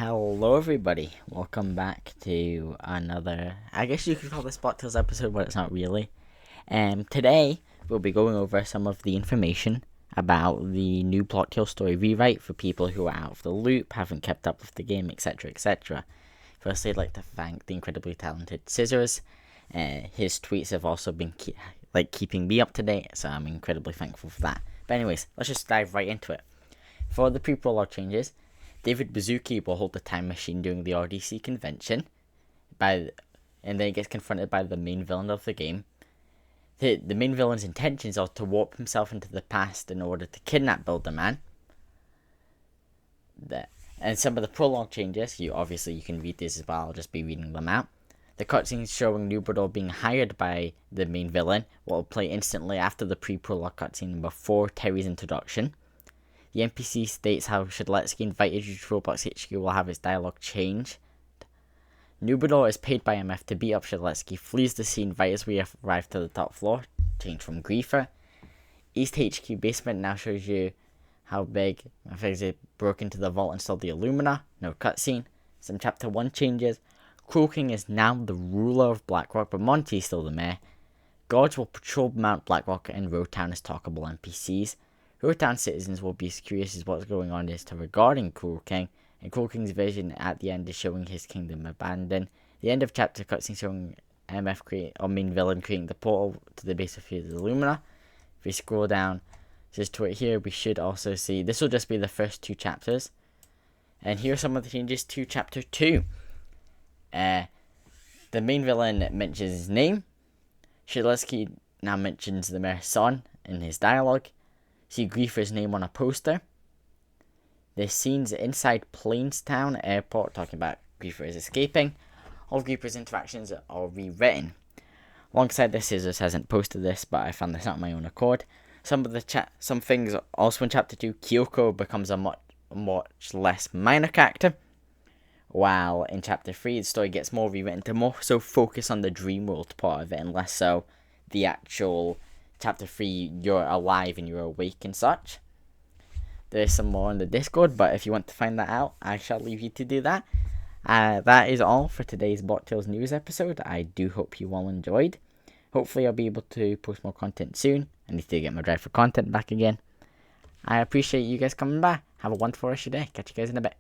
Hello everybody, welcome back to another, I guess you could call this Block Tales episode, but it's not really. Today, we'll be going over some of the information about the new Block Tales story rewrite for people who are out of the loop, haven't kept up with the game, etc, etc. Firstly, I'd like to thank the incredibly talented Scissors. His tweets have also been keeping me up to date, so I'm incredibly thankful for that. But anyways, let's just dive right into it. For the pre-prologue changes, David Baszucki will hold the time machine during the RDC convention, and then he gets confronted by the main villain of the game. The main villain's intentions are to warp himself into the past in order to kidnap Builderman. And some of the prologue changes, you can read these as well, I'll just be reading them out. The cutscenes showing Nubador being hired by the main villain will play instantly after the pre-prologue cutscene before Terry's introduction. The NPC states how Shedletsky invited you to Roblox HQ will have its dialogue changed. Nubador is paid by MF to beat up Shedletsky, flees the scene right as we arrive to the top floor, changed from Griefer. East HQ basement now shows you how big MF broke into the vault and stole the Illumina, no cutscene. Some chapter 1 changes. Cruel King is now the ruler of Blackrock, but Monty is still the mayor. Guards will patrol Mount Blackrock and Roadtown as talkable NPCs. Roadtown citizens will be as curious as what's going on regarding Cruel King, and Cruel King's vision at the end is showing his kingdom abandoned. The end of chapter cutscene showing main villain creating the portal to the base of his Illumina. If we scroll down just to it here, we should also see, this will just be the first 2 chapters. And here are some of the changes to chapter 2. The main villain mentions his name. Shedletsky now mentions the mayor's son in his dialogue. See Griefer's name on a poster. The scenes inside Plainstown Airport talking about Griefer is escaping. All of Griefer's interactions are rewritten. Alongside this, Scissors hasn't posted this, but I found this out on my own accord. Some things also in chapter 2, Kyoko becomes a much less minor character. While in chapter 3, the story gets more rewritten to more so focus on the dream world part of it and less so the actual chapter 3, you're alive and you're awake and such. There's some more in the Discord, but if you want to find that out, I shall leave you to do that. That is all for today's Block Tales news episode. I do hope you all enjoyed. Hopefully I'll be able to post more content soon. I need to get my drive for content back again. I appreciate you guys coming by. Have a wonderful rest of your day. Catch you guys in a bit.